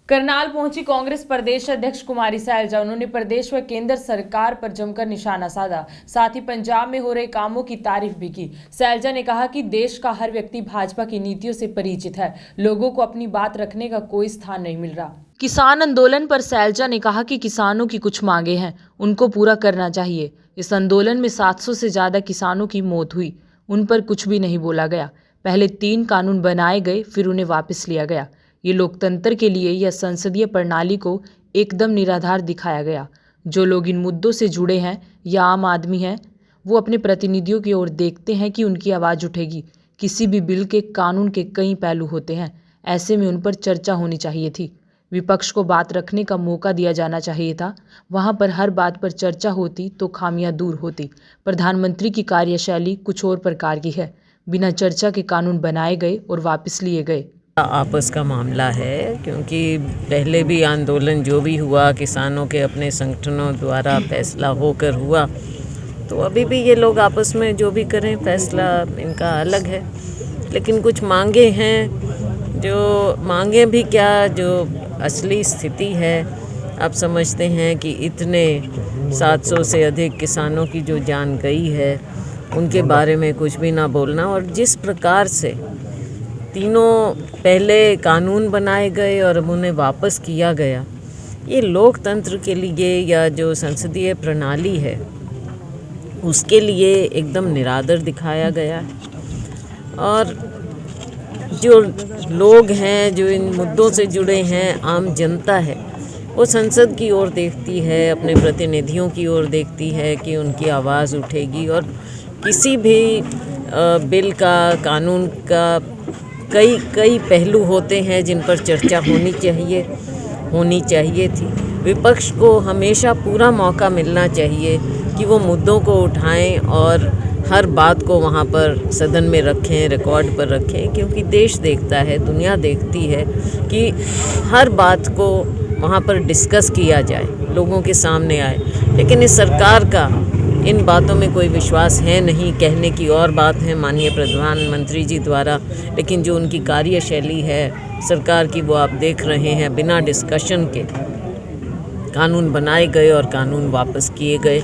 करनाल पहुंची कांग्रेस प्रदेश अध्यक्ष कुमारी सैलजा। उन्होंने प्रदेश व केंद्र सरकार पर जमकर निशाना साधा, साथ ही पंजाब में हो रहे कामों की तारीफ भी की। सैलजा ने कहा कि देश का हर व्यक्ति भाजपा की नीतियों से परिचित है, लोगों को अपनी बात रखने का कोई स्थान नहीं मिल रहा। किसान आंदोलन पर सैलजा ने कहा कि किसानों की कुछ मांगे हैं, उनको पूरा करना चाहिए। इस आंदोलन में 700 से ज्यादा किसानों की मौत हुई, उन पर कुछ भी नहीं बोला गया। पहले 3 कानून बनाए गए, फिर उन्हें वापस लिया गया। ये लोकतंत्र के लिए या संसदीय प्रणाली को एकदम निराधार दिखाया गया। जो लोग इन मुद्दों से जुड़े हैं या आम आदमी हैं, वो अपने प्रतिनिधियों की ओर देखते हैं कि उनकी आवाज़ उठेगी। किसी भी बिल के कानून के कई पहलू होते हैं, ऐसे में उन पर चर्चा होनी चाहिए थी। विपक्ष को बात रखने का मौका दिया जाना चाहिए था। वहाँ पर हर बात पर चर्चा होती तो खामियां दूर होती। प्रधानमंत्री की कार्यशैली कुछ और प्रकार की है। बिना चर्चा के कानून बनाए गए और वापस लिए गए। आपस का मामला है, क्योंकि पहले भी आंदोलन जो भी हुआ किसानों के अपने संगठनों द्वारा फैसला होकर हुआ, तो अभी भी ये लोग आपस में जो भी करें फैसला इनका अलग है। लेकिन कुछ मांगे हैं, जो मांगे भी क्या, जो असली स्थिति है आप समझते हैं कि इतने 700 से अधिक किसानों की जो जान गई है उनके बारे में कुछ भी ना बोलना। और जिस प्रकार से तीनों पहले कानून बनाए गए और अब उन्हें वापस किया गया, ये लोकतंत्र के लिए या जो संसदीय प्रणाली है उसके लिए एकदम निरादर दिखाया गया है। और जो लोग हैं, जो इन मुद्दों से जुड़े हैं, आम जनता है, वो संसद की ओर देखती है, अपने प्रतिनिधियों की ओर देखती है कि उनकी आवाज़ उठेगी। और किसी भी बिल का, कानून का कई पहलू होते हैं जिन पर चर्चा होनी चाहिए थी। विपक्ष को हमेशा पूरा मौका मिलना चाहिए कि वो मुद्दों को उठाएं और हर बात को वहाँ पर सदन में रखें, रिकॉर्ड पर रखें, क्योंकि देश देखता है, दुनिया देखती है कि हर बात को वहाँ पर डिस्कस किया जाए, लोगों के सामने आए। लेकिन इस सरकार का इन बातों में कोई विश्वास है नहीं। कहने की और बात है माननीय प्रधानमंत्री जी द्वारा, लेकिन जो उनकी कार्यशैली है सरकार की, वो आप देख रहे हैं। बिना डिस्कशन के कानून बनाए गए और कानून वापस किए गए।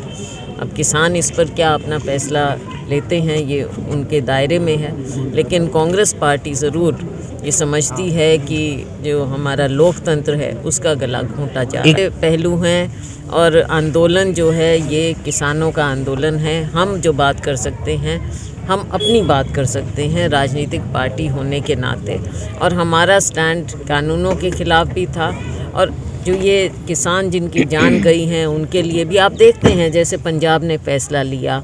अब किसान इस पर क्या अपना फैसला लेते हैं, ये उनके दायरे में है। लेकिन कांग्रेस पार्टी ज़रूर ये समझती है कि जो हमारा लोकतंत्र है उसका गला घोंटा जा रहा है। पहलू हैं और आंदोलन जो है ये किसानों का आंदोलन है। हम जो बात कर सकते हैं, हम अपनी बात कर सकते हैं राजनीतिक पार्टी होने के नाते। और हमारा स्टैंड कानूनों के खिलाफ भी था। और जो ये किसान जिनकी जान गई हैं उनके लिए भी आप देखते हैं, जैसे पंजाब ने फैसला लिया।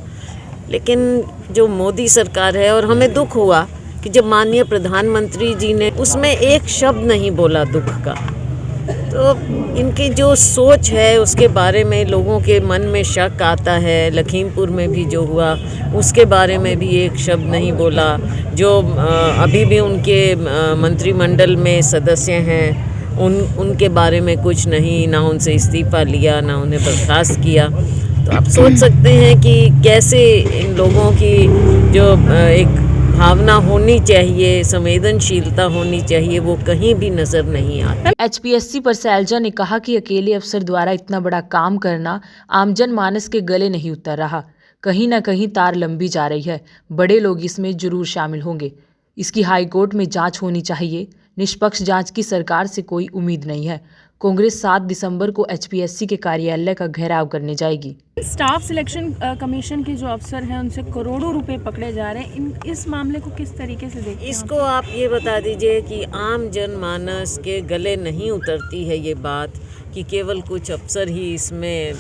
लेकिन जो मोदी सरकार है, और हमें दुख हुआ कि जब माननीय प्रधानमंत्री जी ने उसमें एक शब्द नहीं बोला दुख का। तो इनकी जो सोच है उसके बारे में लोगों के मन में शक आता है। लखीमपुर में भी जो हुआ उसके बारे में भी एक शब्द नहीं बोला। जो अभी भी उनके मंत्रिमंडल में सदस्य हैं उनके बारे में कुछ नहीं, ना उनसे इस्तीफ़ा लिया, ना उन्हें बर्खास्त किया। तो आप सोच सकते हैं कि कैसे इन लोगों की जो एक भावना होनी चाहिए, संवेदनशीलता होनी चाहिए, वो कहीं भी नजर नहीं आता। HPSC पर सैलजा ने कहा कि अकेले अफसर द्वारा इतना बड़ा काम करना आमजन मानस के गले नहीं उतर रहा। कहीं ना कहीं तार लंबी जा रही है। बड़े लोग इसमें जरूर शामिल होंगे। इसकी हाईकोर्ट में जांच होनी चाहिए। निष्पक्ष जांच की सरकार से कोई उम्मीद नहीं है। कांग्रेस 7 दिसंबर को HPSC के कार्यालय का घेराव करने जाएगी। स्टाफ सिलेक्शन कमीशन के जो अफसर हैं उनसे करोड़ों रुपए पकड़े जा रहे हैं। इस मामले को किस तरीके से देखते हैं? इसको आप ये बता दीजिए कि आम जनमानस के गले नहीं उतरती है ये बात कि केवल कुछ अफसर ही इसमें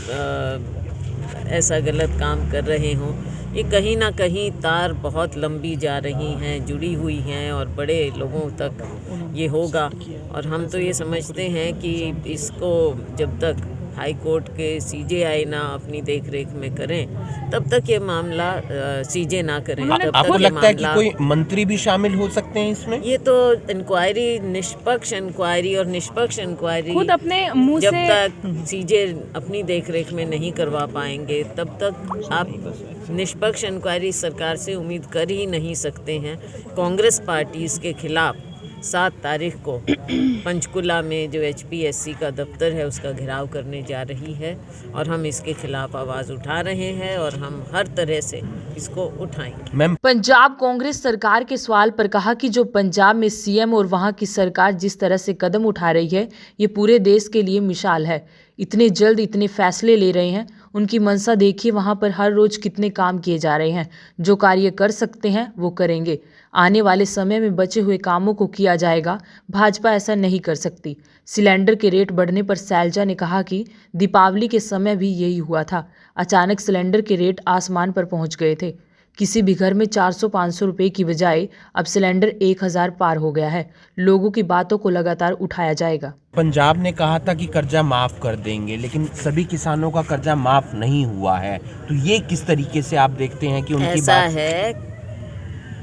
ऐसा गलत काम कर रहे हों। ये कहीं ना कहीं तार बहुत लंबी जा रही हैं, जुड़ी हुई हैं और बड़े लोगों तक ये होगा। और हम तो ये समझते हैं कि इसको जब तक हाई कोर्ट के CJI ना अपनी देखरेख में करें तब तक ये मामला CJ ना करें। आपको लगता है कि कोई मंत्री भी शामिल हो सकते हैं इसमें? ये तो इंक्वायरी, निष्पक्ष इंक्वायरी और निष्पक्ष इंक्वायरी खुद अपने मुंह जब से तक CJ अपनी देखरेख में नहीं करवा पाएंगे तब तक आप निष्पक्ष इंक्वायरी सरकार से उम्मीद कर ही नहीं सकते हैं। कांग्रेस पार्टी इसके खिलाफ 7 तारीख को पंचकुला में जो HPSC का दफ्तर है उसका घेराव करने जा रही है और हम इसके खिलाफ आवाज़ उठा रहे हैं और हम हर तरह से इसको उठाएंगे। मैम, पंजाब कांग्रेस सरकार के सवाल पर कहा कि जो पंजाब में सीएम और वहां की सरकार जिस तरह से कदम उठा रही है ये पूरे देश के लिए मिसाल है। इतने जल्द इतने फैसले ले रहे हैं, उनकी मंशा देखिए, वहां पर हर रोज कितने काम किए जा रहे हैं। जो कार्य कर सकते हैं वो करेंगे, आने वाले समय में बचे हुए कामों को किया जाएगा। भाजपा ऐसा नहीं कर सकती। सिलेंडर के रेट बढ़ने पर सैलजा ने कहा कि दीपावली के समय भी यही हुआ था, अचानक सिलेंडर के रेट आसमान पर पहुंच गए थे। किसी भी घर में 400-500 रुपए की बजाय अब सिलेंडर 1000 पार हो गया है। लोगों की बातों को लगातार उठाया जाएगा। पंजाब ने कहा था कि कर्जा माफ कर देंगे, लेकिन सभी किसानों का कर्जा माफ नहीं हुआ है, तो ये किस तरीके से आप देखते हैं कि उनकी ऐसा बात है,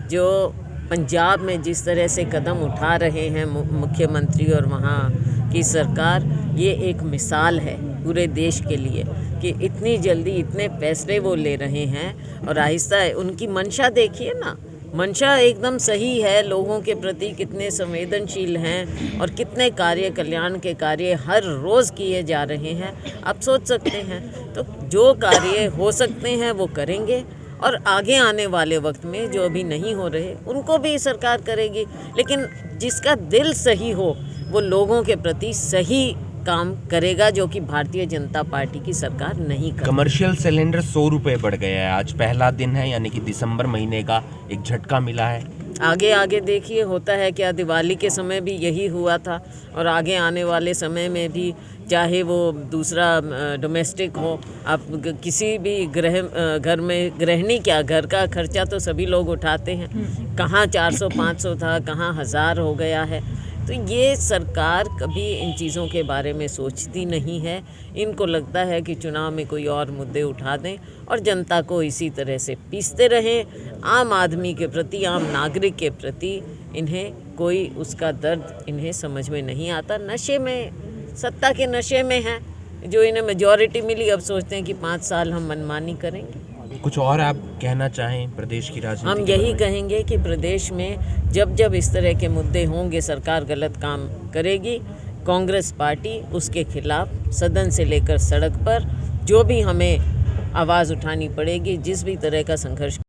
जो पंजाब में जिस तरह से कदम उठा रहे हैं मुख्यमंत्री और वहाँ की सरकार, ये एक मिसाल है पूरे देश के लिए कि इतनी जल्दी इतने फैसले वो ले रहे हैं और आहिस्ता है। उनकी मंशा देखिए ना, मंशा एकदम सही है, लोगों के प्रति कितने संवेदनशील हैं और कितने कार्य, कल्याण के कार्य हर रोज़ किए जा रहे हैं। आप सोच सकते हैं, तो जो कार्य हो सकते हैं वो करेंगे और आगे आने वाले वक्त में जो अभी नहीं हो रहे उनको भी सरकार करेगी, लेकिन जिसका दिल सही हो वो लोगों के प्रति सही काम करेगा, जो कि भारतीय जनता पार्टी की सरकार नहीं कर। कमर्शियल सिलेंडर 100 रुपये बढ़ गया है, आज पहला दिन है, यानी कि दिसंबर महीने का एक झटका मिला है। आगे आगे देखिए होता है क्या, दिवाली के समय भी यही हुआ था और आगे आने वाले समय में भी, चाहे वो दूसरा डोमेस्टिक हो, आप किसी भी घर में गृहिणी क्या, घर का खर्चा तो सभी लोग उठाते हैं। कहाँ 400-500 था, कहाँ 1000 हो गया है। तो ये सरकार कभी इन चीज़ों के बारे में सोचती नहीं है। इनको लगता है कि चुनाव में कोई और मुद्दे उठा दें और जनता को इसी तरह से पीसते रहें। आम आदमी के प्रति, आम नागरिक के प्रति इन्हें कोई उसका दर्द इन्हें समझ में नहीं आता। नशे में, सत्ता के नशे में हैं, जो इन्हें मेजॉरिटी मिली, अब सोचते हैं कि 5 साल हम मनमानी करेंगे। कुछ और आप कहना चाहें प्रदेश की राजनीति? हम यही कहेंगे कि प्रदेश में जब जब इस तरह के मुद्दे होंगे, सरकार गलत काम करेगी, कांग्रेस पार्टी उसके खिलाफ सदन से लेकर सड़क पर जो भी हमें आवाज़ उठानी पड़ेगी, जिस भी तरह का संघर्ष